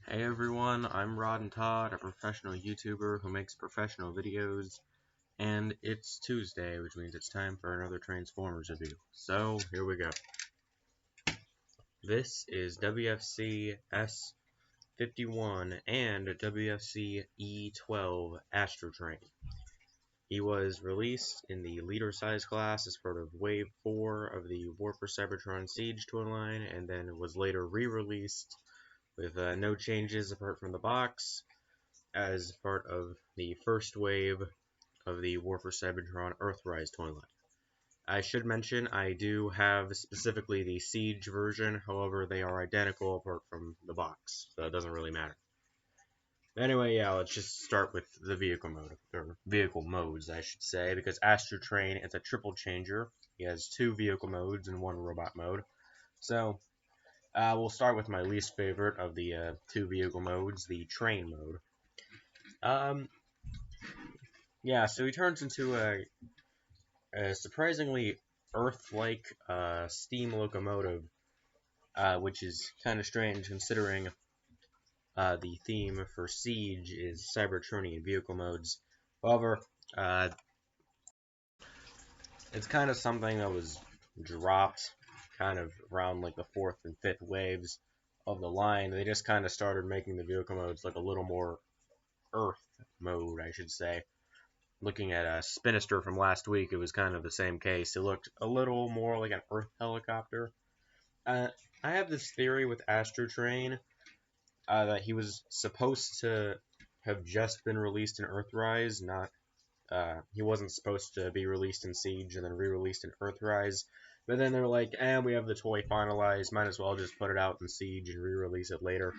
Hey everyone, I'm Rod and Todd, a professional YouTuber who makes professional videos, and it's Tuesday, which means it's time for another Transformers review. So, here we go. This is WFC-S51 and WFC-E12 Astrotrain. He was released in the leader size class as part of Wave 4 of the War for Cybertron Siege toy line, and then was later re-released with no changes apart from the box, as part of the first wave of the War for Cybertron Earthrise toy line. I should mention I do have specifically the Siege version, however they are identical apart from the box, so it doesn't really matter. Anyway, yeah, let's just start with the vehicle mode, or vehicle modes I should say, because Astrotrain is a triple changer. He has two vehicle modes and one robot mode. So, we'll start with my least favorite of the two vehicle modes, the train mode. Yeah, so he turns into a surprisingly Earth-like steam locomotive, which is kind of strange considering the theme for Siege is Cybertronian vehicle modes. However, it's kind of something that was dropped kind of around like the 4th and 5th waves of the line. They just kind of started making the vehicle modes look a little more Earth mode, I should say. Looking at Spinister from last week, it was kind of the same case. It looked a little more like an Earth helicopter. I have this theory with Astrotrain that he was supposed to have just been released in Earthrise, not he wasn't supposed to be released in Siege and then re-released in Earthrise. But then they're like, we have the toy finalized, might as well just put it out in Siege and re-release it later.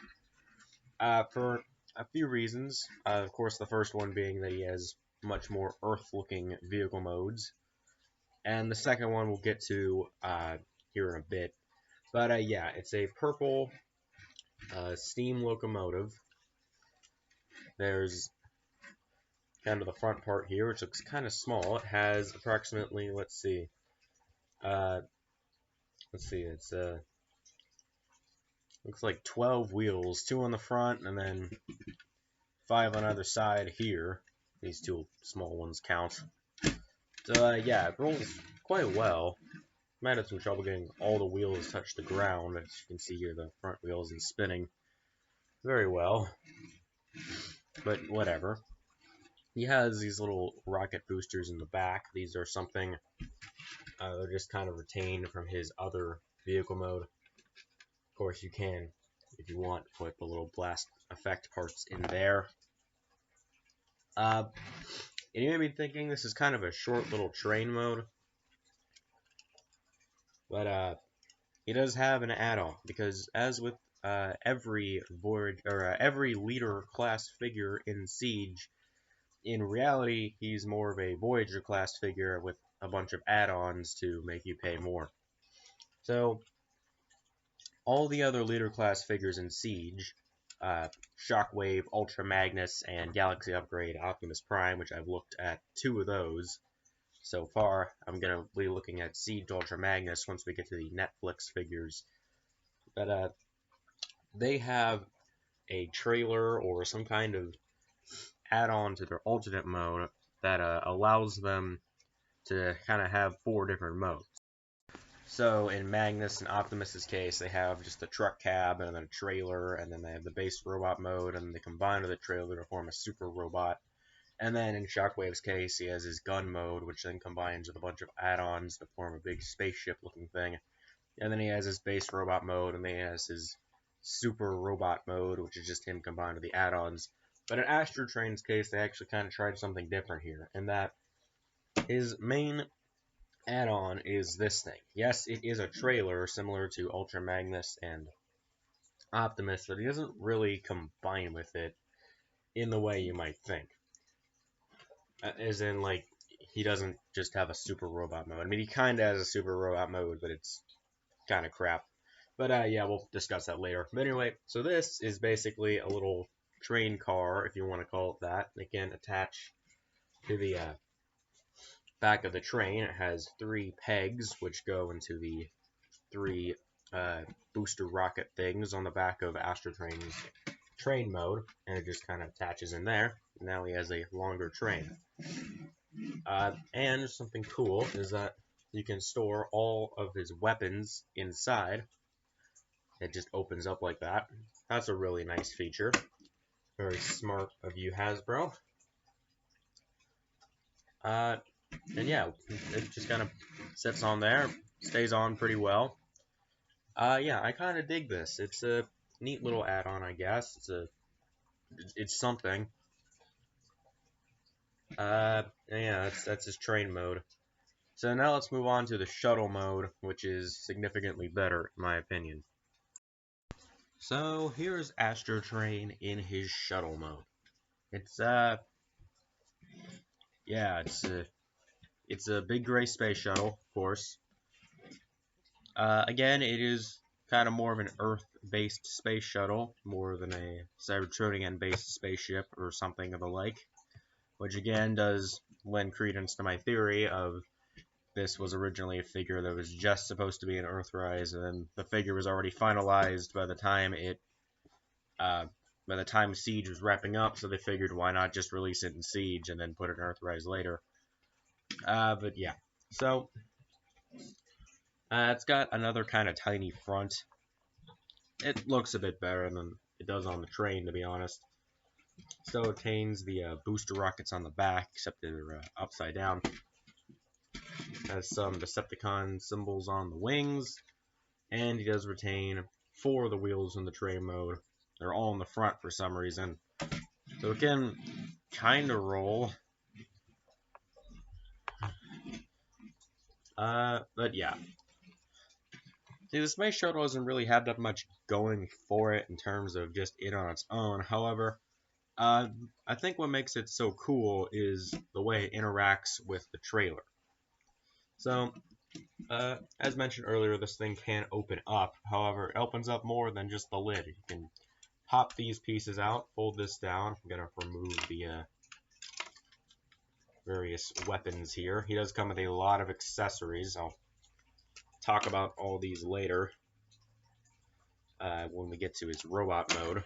For a few reasons. Of course, the first one being that he has much more Earth-looking vehicle modes. And the second one we'll get to here in a bit. But yeah, it's a purple steam locomotive. There's kind of the front part here, which looks kind of small. It has approximately, it's looks like 12 wheels, 2 on the front and then 5 on either side here. These 2 small ones count. So yeah, it rolls quite well. Might have some trouble getting all the wheels touch the ground. As you can see here, the front wheel isn't spinning very well. But whatever. He has these little rocket boosters in the back. These are something they're just kind of retained from his other vehicle mode. Of course, you can, if you want, put the little blast effect parts in there. And you may be thinking this is kind of a short little train mode, but he does have an add-on, because as with every leader class figure in Siege, in reality he's more of a Voyager class figure with a bunch of add-ons to make you pay more. So all the other leader class figures in Siege, Shockwave, Ultra Magnus, and Galaxy Upgrade Optimus Prime, which I've looked at 2 of those so far. I'm going to be looking at Siege Ultra Magnus once we get to the Netflix figures. But they have a trailer or some kind of add-on to their alternate mode that allows them to kind of have 4 different modes. So in Magnus and Optimus's case, they have just a truck cab and then a trailer, and then they have the base robot mode, and they combine with the trailer to form a super robot. And then in Shockwave's case, he has his gun mode, which then combines with a bunch of add-ons to form a big spaceship-looking thing. And then he has his base robot mode, and then he has his super robot mode, which is just him combined with the add-ons. But in Astrotrain's case, they actually kind of tried something different here, in that his main add-on is this thing. Yes, it is a trailer similar to Ultra Magnus and Optimus, but he doesn't really combine with it in the way you might think. As in, like, he doesn't just have a super robot mode. I mean, he kind of has a super robot mode, but it's kind of crap. But yeah, we'll discuss that later. But anyway, so this is basically a little train car, if you want to call it that. It can attach to the back of the train. It has 3 pegs, which go into the 3 booster rocket things on the back of Astrotrain's train mode, and it just kind of attaches in there. Now he has a longer train. And something cool is that you can store all of his weapons inside. It just opens up like that. That's a really nice feature. Very smart of you, Hasbro. And yeah, it just kind of sits on there, stays on pretty well. Yeah, I kind of dig this. It's a neat little add-on, I guess. It's something. Yeah, that's his train mode. So now let's move on to the shuttle mode, which is significantly better, in my opinion. So here's Astrotrain in his shuttle mode. It's yeah, it's a big gray space shuttle, of course. Again, it is kind of more of an Earth-based space shuttle, more than a Cybertronian-based spaceship or something of the like. Which again does lend credence to my theory of this was originally a figure that was just supposed to be an Earthrise, and then the figure was already finalized by the time Siege was wrapping up, so they figured why not just release it in Siege and then put it in Earthrise later. But yeah, so it's got another kind of tiny front. It looks a bit better than it does on the train, to be honest. Still retains the booster rockets on the back, except they're upside down. Has some Decepticon symbols on the wings, and he does retain 4 of the wheels in the train mode. They're all in the front for some reason, so it can kind of roll. But yeah. See, the Space Shuttle doesn't really have that much going for it in terms of just it on its own. However, I think what makes it so cool is the way it interacts with the trailer. So, as mentioned earlier, this thing can open up. However, it opens up more than just the lid. You can pop these pieces out, fold this down. I'm going to remove the various weapons here. He does come with a lot of accessories. I'll talk about all these later when we get to his robot mode.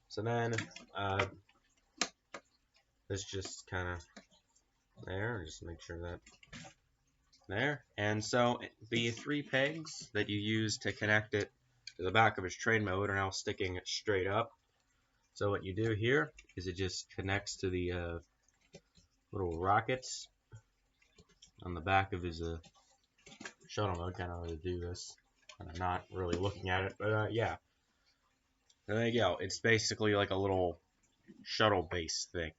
So then, this just kind of there, just make sure that there. And so the 3 pegs that you use to connect it to the back of his train mode are now sticking straight up. So what you do here is it just connects to the little rockets on the back of his shuttle mode. Kind of how to do this. I'm not really looking at it, but yeah. And there you go. It's basically like a little shuttle base thing.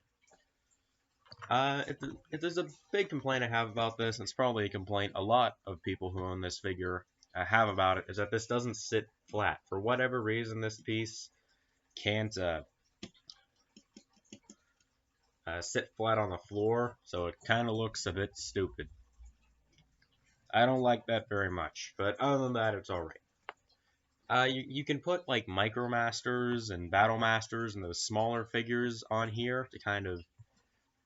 If there's a big complaint I have about this, and it's probably a complaint a lot of people who own this figure have about it, is that this doesn't sit flat. For whatever reason, this piece can't sit flat on the floor, so it kind of looks a bit stupid. I don't like that very much, but other than that, it's alright. You can put like Micromasters and Battlemasters and those smaller figures on here to kind of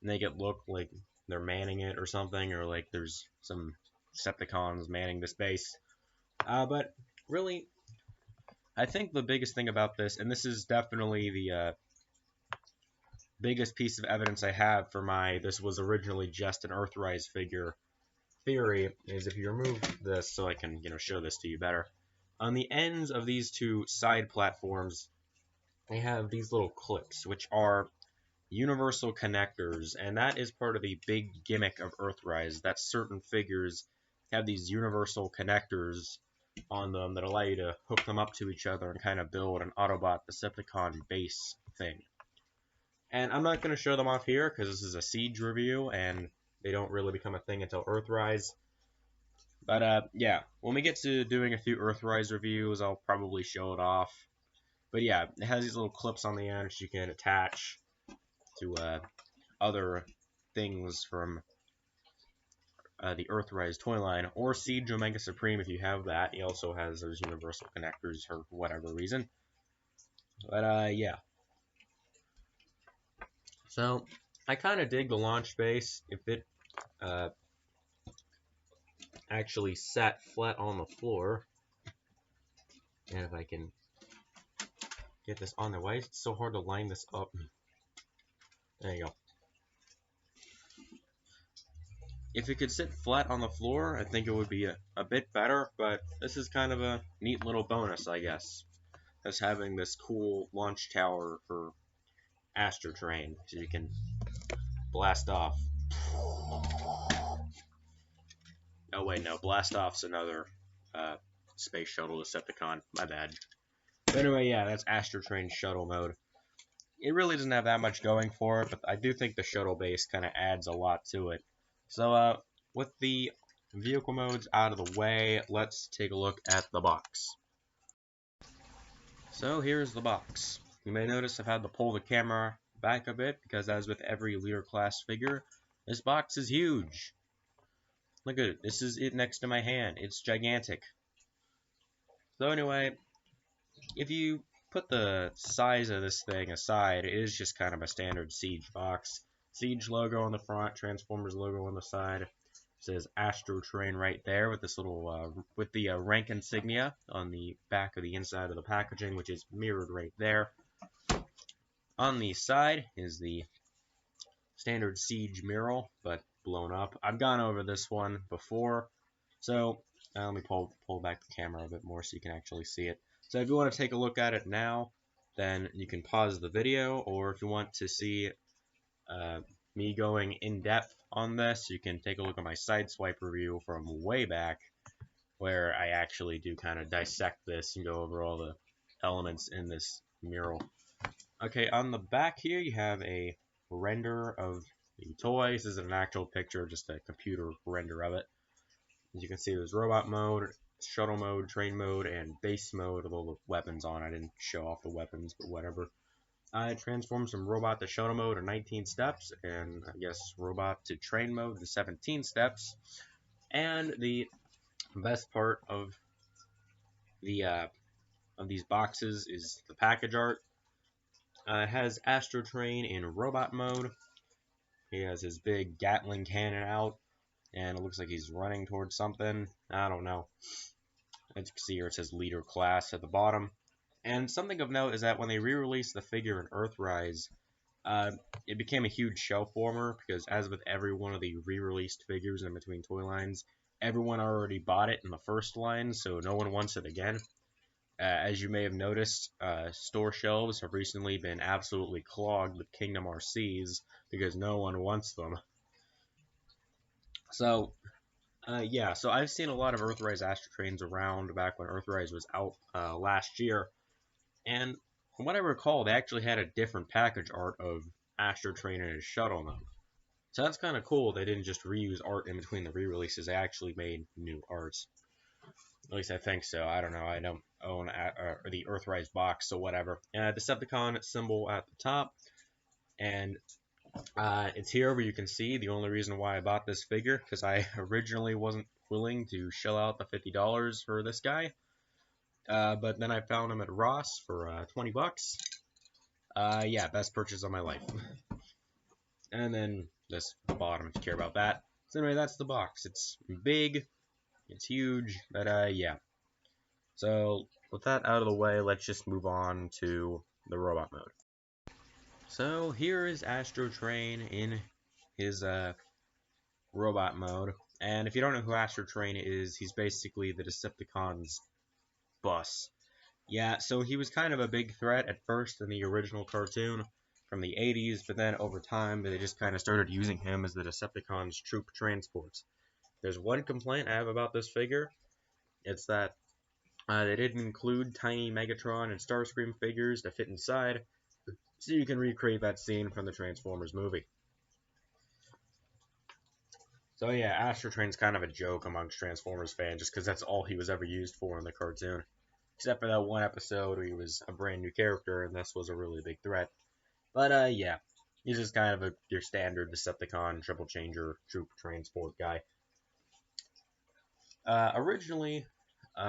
make it look like they're manning it or something, or like there's some Decepticons manning this base. But really, I think the biggest thing about this, and this is definitely the biggest piece of evidence I have for my this was originally just an Earthrise figure theory, is if you remove this, so I can show this to you better. On the ends of these 2 side platforms, they have these little clips, which are universal connectors, and that is part of the big gimmick of Earthrise, that certain figures have these universal connectors on them that allow you to hook them up to each other and kind of build an Autobot Decepticon base thing. And I'm not going to show them off here because this is a Siege review and they don't really become a thing until Earthrise. But yeah, when we get to doing a few Earthrise reviews, I'll probably show it off. But yeah, it has these little clips on the end which you can attach to other things from the Earthrise toy line, or Siege Omega Supreme if you have that. He also has those universal connectors for whatever reason. But yeah. So I kind of dig the launch base. If it actually sat flat on the floor, And if I can get this on the way, it's so hard to line this up. There you go. If it could sit flat on the floor, I think it would be a bit better, but this is kind of a neat little bonus, I guess. As having this cool launch tower for Astrotrain, so you can blast off. Oh wait, no, blast off's another space shuttle Decepticon. My bad. But anyway, yeah, that's Astrotrain shuttle mode. It really doesn't have that much going for it, but I do think the shuttle base kind of adds a lot to it. So, with the vehicle modes out of the way, let's take a look at the box. So here's the box. You may notice I've had to pull the camera back a bit, because as with every leader class figure, this box is huge. Look at it, this is it next to my hand. It's gigantic. So anyway, if you put the size of this thing aside, it is just kind of a standard Siege box. Siege logo on the front, Transformers logo on the side. It says Astrotrain right there with this little, with the rank insignia on the back of the inside of the packaging, which is mirrored right there. On the side is the standard Siege mural, but blown up. I've gone over this one before, so let me pull back the camera a bit more so you can actually see it. So if you want to take a look at it now, then you can pause the video, or if you want to see me going in depth on this, you can take a look at my Sideswipe review from way back, where I actually do kind of dissect this and go over all the elements in this mural. Okay, on the back here you have a render of the toy. This isn't an actual picture, just a computer render of it. As you can see, there's robot mode, shuttle mode, train mode, and base mode with all the weapons on. I didn't show off the weapons, but whatever. It transforms from robot to shuttle mode in 19 steps, and I guess robot to train mode in 17 steps. And the best part of these boxes is the package art. It has Astrotrain in robot mode. He has his big Gatling cannon out, and it looks like he's running towards something. I don't know. As you can see here, it says leader class at the bottom. And something of note is that when they re-released the figure in Earthrise, it became a huge shelf warmer, because as with every one of the re-released figures in between toy lines, everyone already bought it in the first line, so no one wants it again. As you may have noticed, store shelves have recently been absolutely clogged with Kingdom RCs because no one wants them. So, yeah, so I've seen a lot of Earthrise Astrotrains around back when Earthrise was out last year, and from what I recall, they actually had a different package art of Astrotrain and his shuttle mode. So that's kind of cool. They didn't just reuse art in between the re-releases, they actually made new arts. At least I think so. I don't know. I don't own the Earthrise box, so whatever. Decepticon symbol at the top. And it's here where you can see the only reason why I bought this figure, because I originally wasn't willing to shell out the $50 for this guy. But then I found him at Ross for 20 bucks. Yeah, best purchase of my life. And then this bottom, if you care about that. So anyway, that's the box. It's big. It's huge, but yeah. So with that out of the way, let's just move on to the robot mode. So here is Astrotrain in his robot mode, and if you don't know who Astrotrain is, he's basically the Decepticon's boss. Yeah, so he was kind of a big threat at first in the original cartoon from the 80s, but then over time they just kind of started using him as the Decepticon's troop transports. There's one complaint I have about this figure. It's that they didn't include tiny Megatron and Starscream figures to fit inside, so you can recreate that scene from the Transformers movie. So yeah, Astrotrain's kind of a joke amongst Transformers fans, just because that's all he was ever used for in the cartoon. Except for that one episode where he was a brand new character, and this was a really big threat. But yeah, he's just kind of your standard Decepticon, triple changer, troop transport guy. Originally,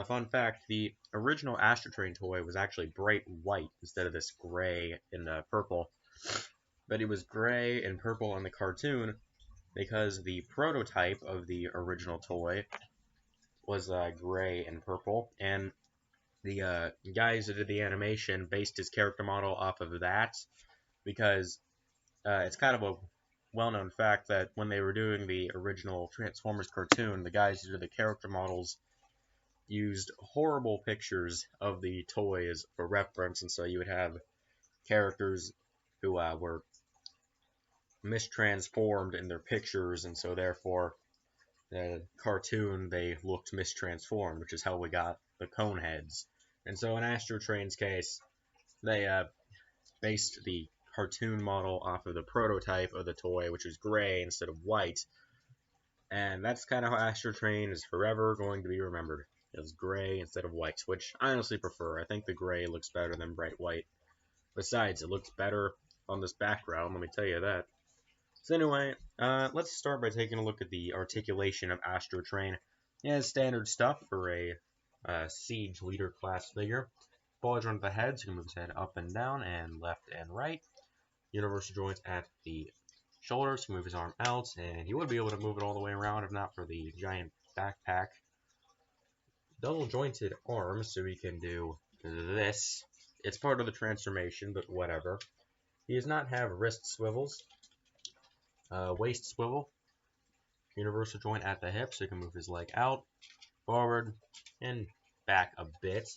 fun fact, the original Astrotrain toy was actually bright white instead of this gray and purple. But it was gray and purple on the cartoon because the prototype of the original toy was gray and purple, and the guys that did the animation based his character model off of that, because it's kind of a well-known fact that when they were doing the original Transformers cartoon, the guys who did the character models used horrible pictures of the toys for reference, and so you would have characters who were mistransformed in their pictures, and so therefore the cartoon they looked mistransformed, which is how we got the cone heads. And so in Astrotrain's case, they based the cartoon model off of the prototype of the toy, which is gray instead of white. And that's kind of how Astrotrain is forever going to be remembered. It's gray instead of white, which I honestly prefer. I think the gray looks better than bright white. Besides, it looks better on this background, let me tell you that. So anyway, let's start by taking a look at the articulation of Astrotrain. It has standard stuff for a Siege Leader class figure. Quadrant of the head, so you can move his head up and down, and left and right. Universal joints at the shoulders, so move his arm out, and he would be able to move it all the way around if not for the giant backpack. Double jointed arms, so he can do this. It's part of the transformation, but whatever. He does not have wrist swivels. Waist swivel. Universal joint at the hip, so he can move his leg out, forward, and back a bit.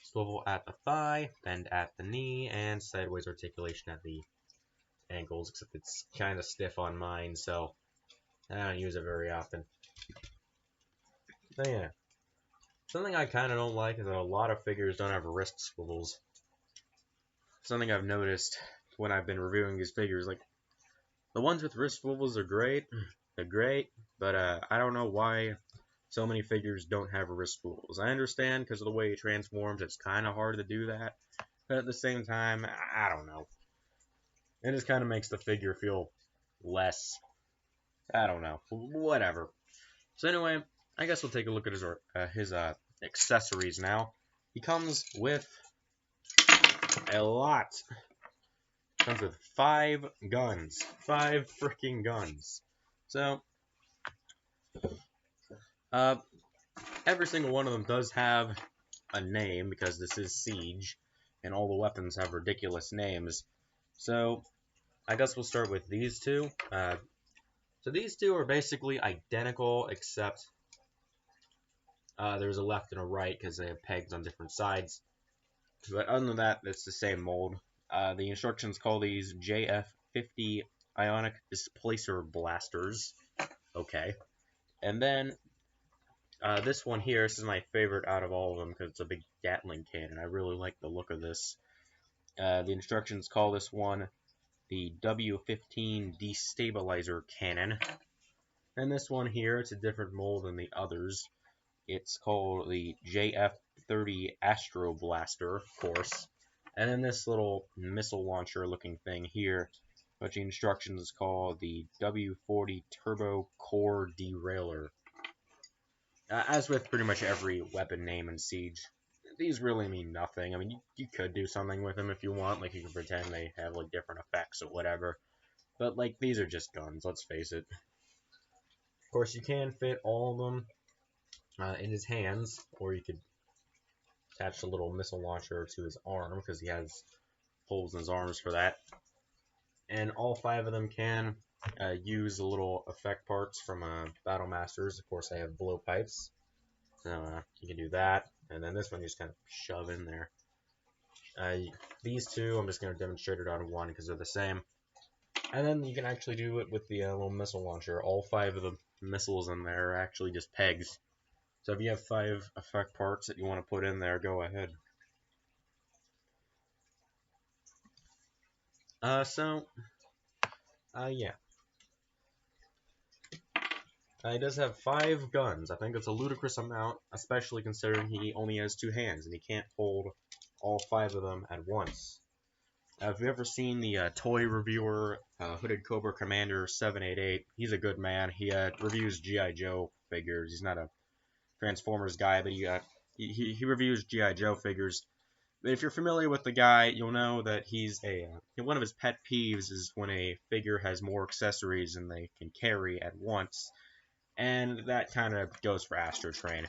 Swivel at the thigh, bend at the knee, and sideways articulation at the ankles, except it's kind of stiff on mine, so I don't use it very often. So yeah. Something I kind of don't like is that a lot of figures don't have wrist swivels. Something I've noticed when I've been reviewing these figures, like, the ones with wrist swivels are great, but I don't know why so many figures don't have wrist swivels. I understand because of the way he transforms, it's kind of hard to do that, but at the same time, I don't know. It just kind of makes the figure feel less, I don't know, whatever. So anyway, I guess we'll take a look at his accessories now. He comes with a lot. Comes with 5 guns. 5 freaking guns. So, every single one of them does have a name, because this is Siege, and all the weapons have ridiculous names. So, I guess we'll start with these two. So these two are basically identical, except there's a left and a right, because they have pegs on different sides. But other than that, it's the same mold. The instructions call these JF-50 Ionic Displacer Blasters. Okay. And then, this one here, this is my favorite out of all of them, because it's a big Gatling cannon. I really like the look of this. The instructions call this one the W15 Destabilizer Cannon. And this one here, it's a different mold than the others. It's called the JF-30 Astro Blaster, of course. And then this little missile launcher looking thing here, which the instructions call the W40 Turbo Core Derailer. As with pretty much every weapon name in Siege, these really mean nothing. I mean, you could do something with them if you want, like you can pretend they have like different effects or whatever. But like, these are just guns, let's face it. Of course, you can fit all of them in his hands, or you could attach a little missile launcher to his arm, because he has holes in his arms for that. And all 5 of them can use the little effect parts from Micromasters. Of course, they have blowpipes, so you can do that. And then this one you just kind of shove in there. These two, I'm just going to demonstrate it on one because they're the same. And then you can actually do it with the little missile launcher. All 5 of the missiles in there are actually just pegs. So if you have 5 effect parts that you want to put in there, go ahead. Yeah. He does have 5 guns. I think it's a ludicrous amount, especially considering he only has 2 hands, and he can't hold all 5 of them at once. If you've ever seen the toy reviewer, Hooded Cobra Commander 788, he's a good man. He reviews G.I. Joe figures. He's not a Transformers guy, but he reviews G.I. Joe figures. But if you're familiar with the guy, you'll know that he's one of his pet peeves is when a figure has more accessories than they can carry at once. And that kind of goes for Astrotrain.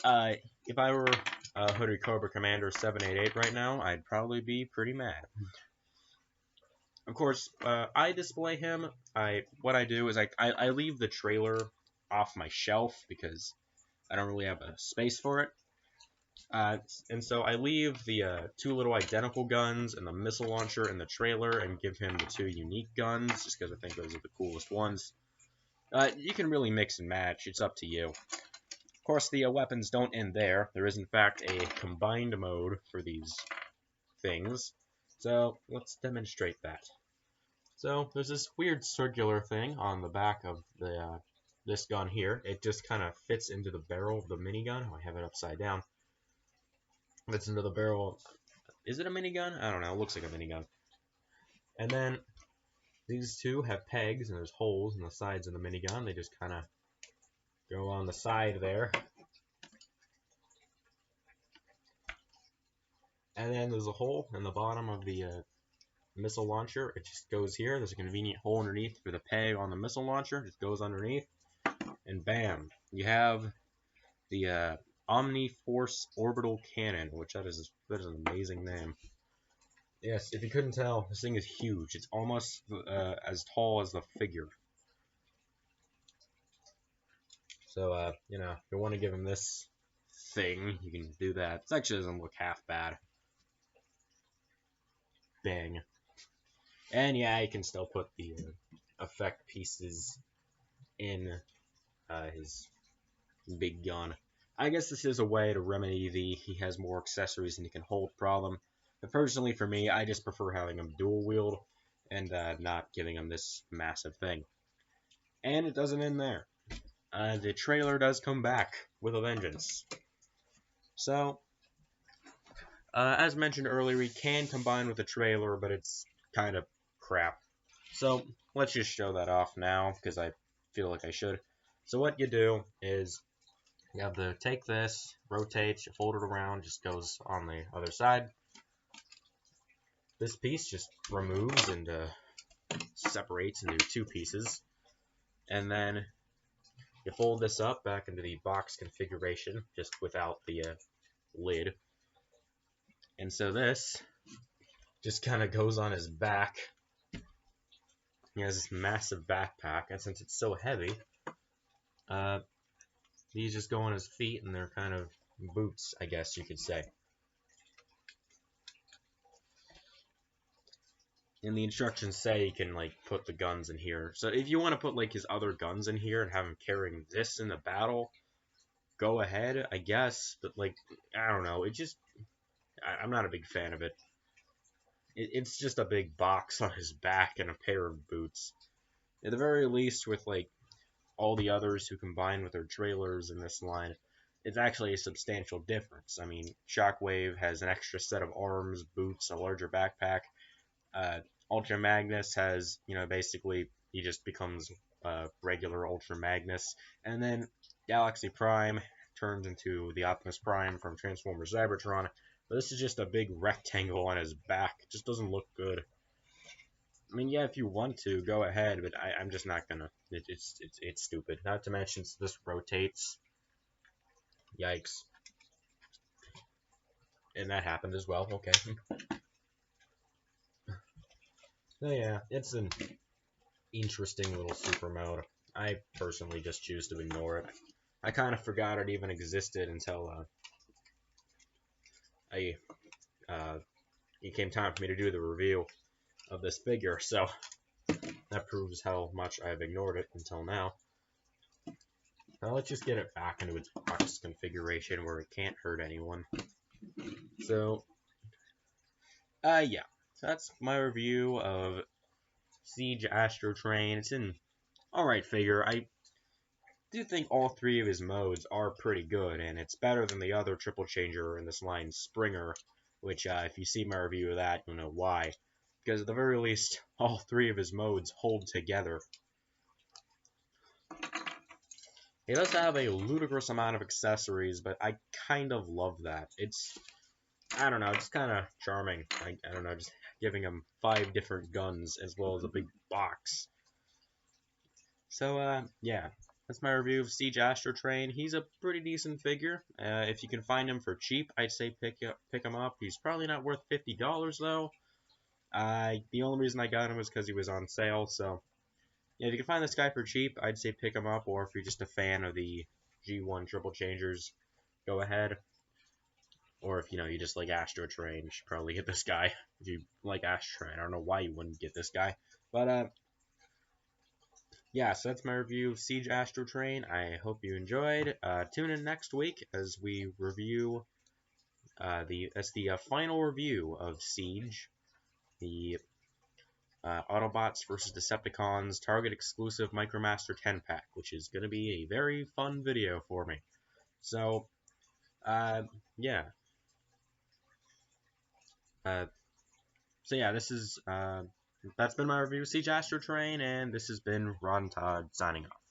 If I were Hooded Cobra Commander 788 right now, I'd probably be pretty mad. Of course, I display him. What I do is I leave the trailer off my shelf because I don't really have a space for it. And so I leave the two little identical guns and the missile launcher in the trailer and give him the two unique guns just because I think those are the coolest ones. You can really mix and match. It's up to you. Of course, the weapons don't end there. There is, in fact, a combined mode for these things. So let's demonstrate that. So there's this weird circular thing on the back of the this gun here. It just kind of fits into the barrel of the minigun. Oh, I have it upside down. Fits into the barrel. Is it a minigun? I don't know. It looks like a minigun. And then these two have pegs, and there's holes in the sides of the minigun. They just kind of go on the side there. And then there's a hole in the bottom of the missile launcher. It just goes here. There's a convenient hole underneath for the peg on the missile launcher. It just goes underneath. And bam, you have the Omni-Force Orbital Cannon, which that is an amazing name. Yes, if you couldn't tell, this thing is huge. It's almost as tall as the figure. So, you know, if you want to give him this thing, you can do that. It actually doesn't look half bad. Bang. And yeah, you can still put the effect pieces in his big gun. I guess this is a way to remedy the he has more accessories than he can hold problem. But personally, for me, I just prefer having him dual wield and not giving him this massive thing. And it doesn't end there. The trailer does come back with a vengeance. So, as mentioned earlier, we can combine with the trailer, but it's kind of crap. So, let's just show that off now, because I feel like I should. So what you do is, you have to take this, rotate, you fold it around, just goes on the other side. This piece just removes and separates into two pieces. And then you fold this up back into the box configuration, just without the lid. And so this just kind of goes on his back. He has this massive backpack, and since it's so heavy, these just go on his feet, and they're kind of boots, I guess you could say. And the instructions say you can, like, put the guns in here. So if you want to put, like, his other guns in here and have him carrying this in the battle, go ahead, I guess. But, like, I don't know. It just... I'm not a big fan of it. It's just a big box on his back and a pair of boots. At the very least, with, like, all the others who combine with their trailers in this line, it's actually a substantial difference. I mean, Shockwave has an extra set of arms, boots, a larger backpack. Ultra Magnus has, you know, basically he just becomes regular Ultra Magnus, and then Galaxy Prime turns into the Optimus Prime from Transformers Cybertron. But this is just a big rectangle on his back. It just doesn't look good. I mean, yeah, if you want to, go ahead, but I'm just not gonna. It's stupid. Not to mention this rotates. Yikes. And that happened as well. Okay. So yeah, it's an interesting little super mode. I personally just choose to ignore it. I kind of forgot it even existed until it came time for me to do the review of this figure, so that proves how much I've ignored it until now. Now let's just get it back into its box configuration where it can't hurt anyone. So, yeah. So that's my review of Siege Astrotrain. It's an alright figure. I do think all three of his modes are pretty good, and it's better than the other triple changer in this line, Springer, which, if you see my review of that, you'll know why. Because at the very least, all three of his modes hold together. He does have a ludicrous amount of accessories, but I kind of love that. It's, I don't know, it's kind of charming. I don't know, just giving him 5 different guns as well as a big box. So, yeah. that's my review of Siege Astrotrain. He's a pretty decent figure. If you can find him for cheap, I'd say pick him up. He's probably not worth $50 though. The only reason I got him was because he was on sale. So yeah, if you can find this guy for cheap, I'd say pick him up. Or if you're just a fan of the G1 triple changers, go ahead. Or if you just like Astrotrain, you should probably get this guy. If you like Astrotrain, I don't know why you wouldn't get this guy. But yeah, so that's my review of Siege Astrotrain. I hope you enjoyed. Tune in next week as we review the final review of Siege, the Autobots versus Decepticons Target exclusive Micromaster 10-pack, which is going to be a very fun video for me. So, yeah. So yeah, this is that's been my review of Siege Astrotrain, and this has been Ron Todd signing off.